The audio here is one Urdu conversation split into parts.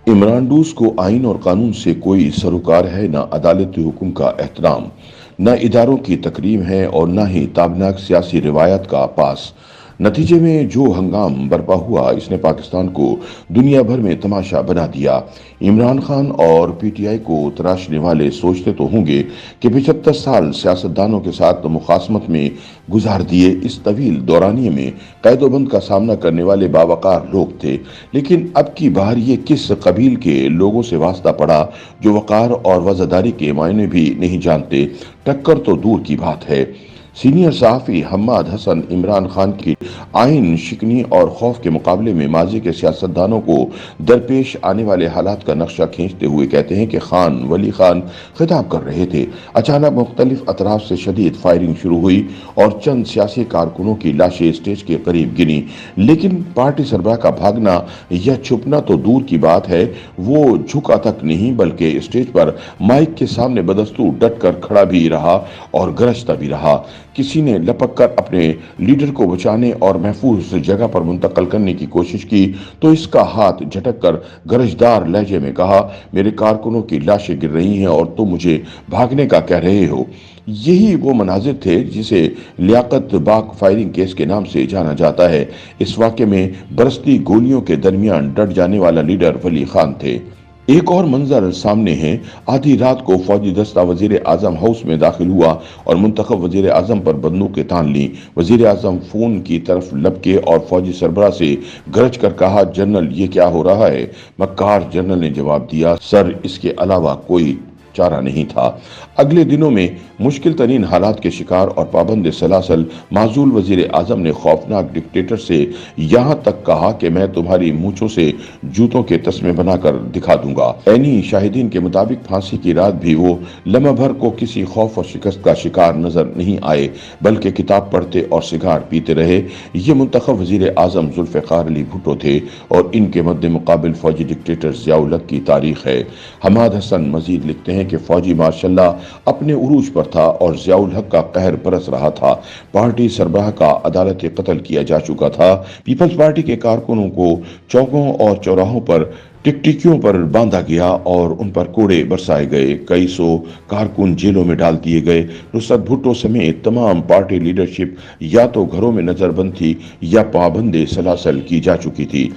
عمران ڈوس کو آئین اور قانون سے کوئی سروکار ہے، نہ عدالتی حکم کا احترام، نہ اداروں کی تکریم ہے اور نہ ہی تابناک سیاسی روایت کا پاس۔ نتیجے میں جو ہنگام برپا ہوا، اس نے پاکستان کو دنیا بھر میں تماشا بنا دیا۔ عمران خان اور پی ٹی آئی کو تراشنے والے سوچتے تو ہوں گے کہ 75 سال سیاستدانوں کے ساتھ مخاصمت میں گزار دیے۔ اس طویل دورانیے میں قید و بند کا سامنا کرنے والے باوقار لوگ تھے، لیکن اب کی بار یہ کس قبیل کے لوگوں سے واسطہ پڑا جو وقار اور وزاداری کے معنی بھی نہیں جانتے، ٹکر تو دور کی بات ہے۔ سینئر صحافی حماد حسن عمران خان کی آئین شکنی اور خوف کے مقابلے میں ماضی کے سیاستدانوں کو درپیش آنے والے حالات کا نقشہ کھینچتے ہوئے کہتے ہیں کہ خان ولی خان خطاب کر رہے تھے، اچانک مختلف اطراف سے شدید فائرنگ شروع ہوئی اور چند سیاسی کارکنوں کی لاشیں اسٹیج کے قریب گریں، لیکن پارٹی سربراہ کا بھاگنا یا چھپنا تو دور کی بات ہے، وہ جھکا تک نہیں بلکہ اسٹیج پر مائک کے سامنے بدستور ڈٹ کر کھڑا بھی رہا اور گرجتا بھی رہا۔ کسی نے لپک کر اپنے لیڈر کو بچانے اور محفوظ جگہ پر منتقل کرنے کی کوشش کی تو اس کا ہاتھ جھٹک کر گرجدار لہجے میں کہا، میرے کارکنوں کی لاشیں گر رہی ہیں اور تم مجھے بھاگنے کا کہہ رہے ہو۔ یہی وہ مناظر تھے جسے لیاقت باغ فائرنگ کیس کے نام سے جانا جاتا ہے۔ اس واقعے میں برستی گولیوں کے درمیان ڈٹ جانے والا لیڈر ولی خان تھے۔ ایک اور منظر سامنے ہے۔ آدھی رات کو فوجی دستہ وزیر اعظم ہاؤس میں داخل ہوا اور منتخب وزیر اعظم پر بندوقیں تان لیں۔ وزیر اعظم فون کی طرف لپکے اور فوجی سربراہ سے گرج کر کہا، جنرل یہ کیا ہو رہا ہے؟ مکار جنرل نے جواب دیا، سر اس کے علاوہ کوئی چارہ نہیں تھا۔ اگلے دنوں میں مشکل ترین حالات کے شکار اور پابند سلاسل معزول وزیر اعظم نے خوفناک ڈکٹیٹر سے یہاں تک کہا کہ میں تمہاری مونچھوں سے جوتوں کے تسمے بنا کر دکھا دوں گا۔ عینی شاہدین کے مطابق پھانسی کی رات بھی وہ لمحہ بھر کو کسی خوف اور شکست کا شکار نظر نہیں آئے، بلکہ کتاب پڑھتے اور سگار پیتے رہے۔ یہ منتخب وزیر اعظم ذوالفقار علی بھٹو تھے اور ان کے مد مقابل فوجی ڈکٹیٹر ضیاء الحق کی تاریخ ہے۔ حماد حسن مزید لکھتے ہیں کہ فوجی مارشاء اللہ اپنے عروج پر تھا اور ضیاء الحق کا قہر برس رہا تھا۔ پارٹی سربراہ کا عدالتی قتل کیا جا چکا تھا۔ پیپلز پارٹی کے کارکنوں کو چوکوں اور چوراہوں پر ٹکٹیکیوں پر باندھا گیا اور ان پر کوڑے برسائے گئے۔ کئی سو کارکن جیلوں میں ڈال دیے گئے۔ نصرت بھٹو سمیت تمام پارٹی لیڈرشپ یا تو گھروں میں نظر بند تھی یا پابند سلاسل کی جا چکی تھی۔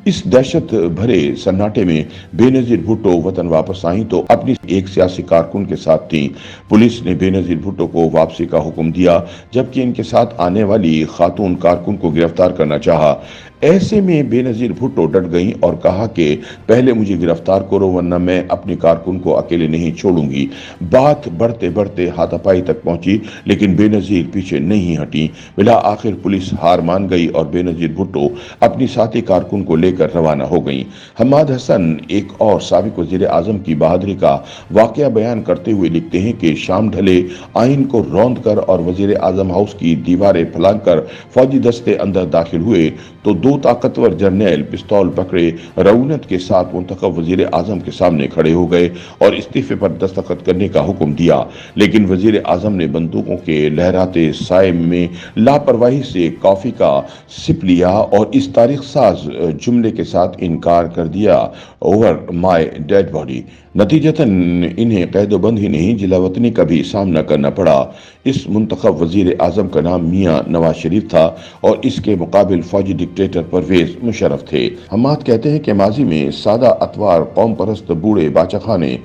اس دہشت بھرے سناٹے میں بے نظیر بھٹو وطن واپس آئیں تو اپنی ایک سیاسی کارکن کے ساتھ تھیں۔ پولیس نے بے نظیر بھٹو کو واپسی کا حکم دیا، جبکہ ان کے ساتھ آنے والی خاتون کارکن کو گرفتار کرنا چاہا۔ ایسے میں بے نظیر بھٹو ڈٹ گئیں اور کہا کہ پہلے مجھے گرفتار کرو ورنہ میں اپنی کارکن کو اکیلے نہیں چھوڑوں گی۔ بات بڑھتے بڑھتے ہاتھاپائی تک پہنچی، لیکن بے نظیر پیچھے نہیں ہٹی۔ بالآخر پولیس ہار مان گئی اور بے نظیر بھٹو اپنی ساتھی کارکن کو لے کر روانہ ہو گئیں۔ حماد حسن ایک اور سابق وزیر اعظم کی بہادری کا واقعہ بیان کرتے ہوئے لکھتے ہیں کہ شام ڈھلے آئین کو روند کر اور وزیر اعظم ہاؤس کی دیواریں پھلانگ کر فوجی دستے اندر داخل ہوئے تو دو طاقتور جرنیل پستول پکڑے رعونت کے ساتھ منتخب وزیر اعظم کے سامنے کھڑے ہو گئے اور استعفے پر دستخط کرنے کا حکم دیا، لیکن وزیر اعظم نے بندوقوں کے لہراتے سائے میں لاپرواہی سے کافی کا سپ لیا اور اس تاریخ ساز جملے کے ساتھ انکار کر دیا، اوور مائی ڈیڈ باڈی۔ نتیجتاً انہیں قید و بند ہی نہیں، جلا وطنی کا بھی سامنا کرنا پڑا۔ اس منتخب وزیر اعظم کا نام میاں نواز شریف تھا اور اس کے مقابل فوجی ڈکٹیٹر پرویز مشرف تھے۔ حماد کہتے ہیں کہ ماضی میں سادہ اتوار قوم پرست بوڑھے باچا نے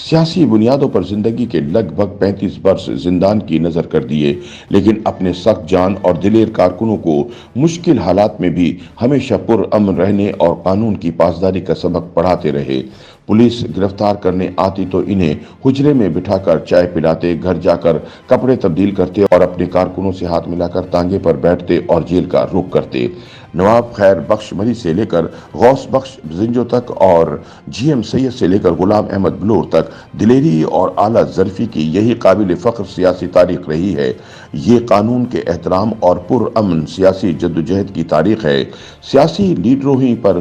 سیاسی بنیادوں پر زندگی کے لگ بھگ 35 برس زندان کی نظر کر دیے، لیکن اپنے سخت جان اور دلیر کارکنوں کو مشکل حالات میں بھی ہمیشہ پرامن رہنے اور قانون کی پاسداری کا سبق پڑھاتے رہے۔ پولیس گرفتار کرنے آتی تو انہیں حجرے میں بٹھا کر چائے پلاتے، گھر جا کر کپڑے تبدیل کرتے اور اپنے کارکنوں سے ہاتھ ملا کر تانگے پر بیٹھتے اور جیل کا رخ کرتے۔ نواب خیر بخش مری سے لے کر غوث بخش زنجو تک اور جی ایم سید سے لے کر غلام احمد بلور تک دلیری اور اعلیٰ ظرفی کی یہی قابل فخر سیاسی تاریخ رہی ہے۔ یہ قانون کے احترام اور پرامن سیاسی جدوجہد کی تاریخ ہے۔ سیاسی لیڈروں ہی پر